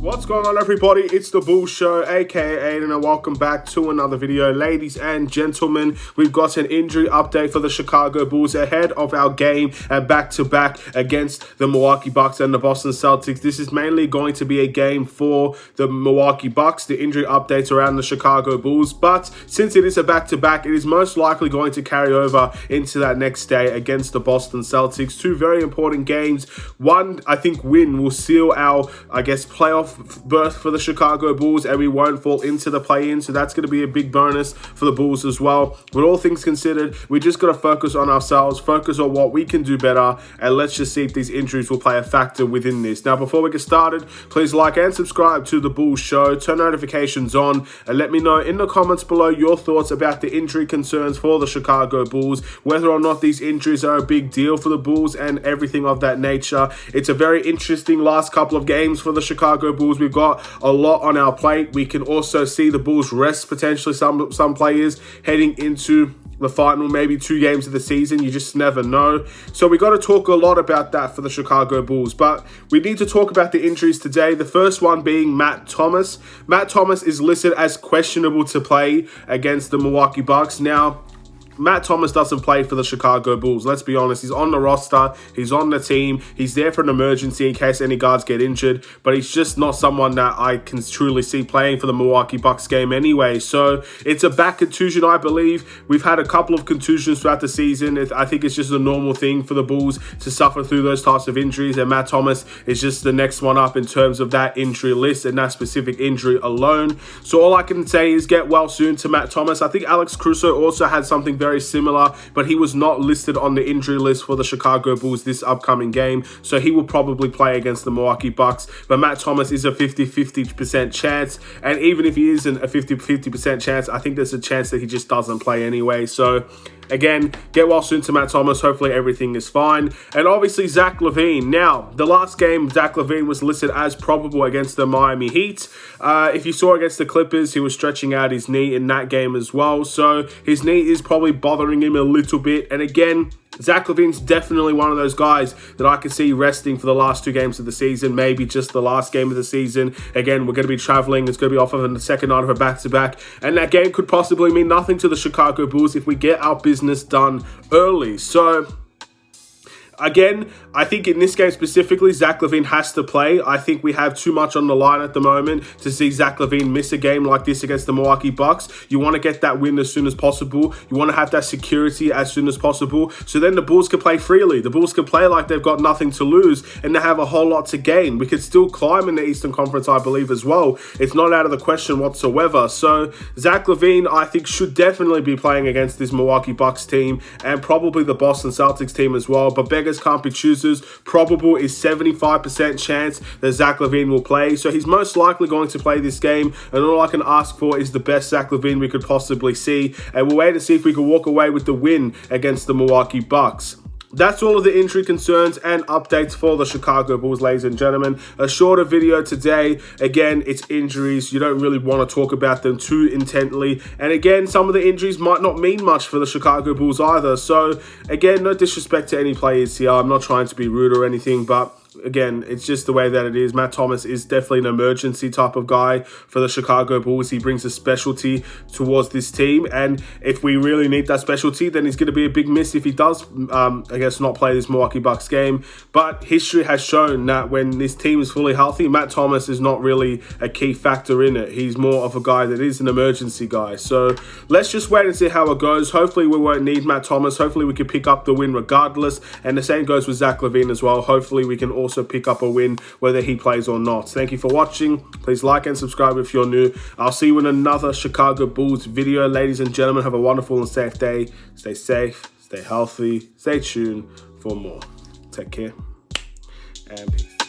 What's going on, everybody? It's the Bulls Show, aka Aidan, and welcome back to another video. Ladies and gentlemen, we've got an injury update for the Chicago Bulls ahead of our game and back-to-back against the Milwaukee Bucks and the Boston Celtics. This is mainly going to be a game for the Milwaukee Bucks, the injury updates around the Chicago Bulls, but since it is a back-to-back, it is most likely going to carry over into that next day against the Boston Celtics. Two very important games. One, I think, win will seal our, playoff berth for the Chicago Bulls, and we won't fall into the play-in, so that's going to be a big bonus for the Bulls as well. With all things considered, we just got to focus on ourselves, focus on what we can do better, and let's just see if these injuries will play a factor within this. Now, before we get started, please like and subscribe to the Bulls Show, turn notifications on, and let me know in the comments below your thoughts about the injury concerns for the Chicago Bulls, whether or not these injuries are a big deal for the Bulls and everything of that nature. It's a very interesting last couple of games for the Chicago Bulls. We've got a lot on our plate. We can also see the Bulls rest potentially some players heading into the final, maybe 2 games of the season. You just never know. So we got to talk a lot about that for the Chicago Bulls. But we need to talk about the injuries today. The first one being Matt Thomas. Matt Thomas is listed as questionable to play against the Milwaukee Bucks. Now, Matt Thomas doesn't play for the Chicago Bulls. Let's be honest. He's on the roster. He's on the team. He's there for an emergency in case any guards get injured. But he's just not someone that I can truly see playing for the Milwaukee Bucks game anyway. So it's a back contusion, I believe. We've had a couple of contusions throughout the season. I think it's just a normal thing for the Bulls to suffer through those types of injuries. And Matt Thomas is just the next one up in terms of that injury list and that specific injury alone. So all I can say is get well soon to Matt Thomas. I think Alex Caruso also had something very similar, but he was not listed on the injury list for the Chicago Bulls this upcoming game, so he will probably play against the Milwaukee Bucks. But Matt Thomas is a 50% chance, and even if he isn't a 50% chance, I think there's a chance that he just doesn't play anyway. So again, get well soon to Matt Thomas. Hopefully everything is fine. And obviously Zach Lavine. Now, the last game, Zach Lavine was listed as probable against the Miami Heat. If you saw against the Clippers, he was stretching out his knee in that game as well. So his knee is probably bothering him a little bit. And again, Zach Lavine's definitely one of those guys that I can see resting for the last 2 games of the season, maybe just the last game of the season. Again, we're going to be traveling. It's going to be off of the second night of a back-to-back. And that game could possibly mean nothing to the Chicago Bulls if we get our business done early. So again, I think in this game specifically, Zach Lavine has to play. I think we have too much on the line at the moment to see Zach Lavine miss a game like this against the Milwaukee Bucks. You want to get that win as soon as possible. You want to have that security as soon as possible. So then the Bulls can play freely. The Bulls can play like they've got nothing to lose and they have a whole lot to gain. We could still climb in the Eastern Conference, I believe, as well. It's not out of the question whatsoever. So Zach Lavine, I think, should definitely be playing against this Milwaukee Bucks team and probably the Boston Celtics team as well. But beggars can't be choosers. Probable is 75% chance that Zach Lavine will play, so he's most likely going to play this game, and all I can ask for is the best Zach Lavine we could possibly see, and we'll wait to see if we can walk away with the win against the Milwaukee Bucks. That's all of the injury concerns and updates for the Chicago Bulls, ladies and gentlemen. A shorter video today. Again, it's injuries. You don't really want to talk about them too intently. And again, some of the injuries might not mean much for the Chicago Bulls either. So again, no disrespect to any players here. I'm not trying to be rude or anything, but again, it's just the way that it is. Matt Thomas is definitely an emergency type of guy for the Chicago Bulls. He brings a specialty towards this team, and if we really need that specialty, then he's going to be a big miss if he does, not play this Milwaukee Bucks game. But history has shown that when this team is fully healthy, Matt Thomas is not really a key factor in it. He's more of a guy that is an emergency guy. So let's just wait and see how it goes. Hopefully we won't need Matt Thomas. Hopefully we can pick up the win regardless, and the same goes with Zach Lavine as well. Hopefully we can also pick up a win whether he plays or not. Thank you for watching. Please like and subscribe if you're new. I'll see you in another Chicago Bulls video. Ladies and gentlemen, have a wonderful and safe day. Stay safe, stay healthy, stay tuned for more. Take care and peace.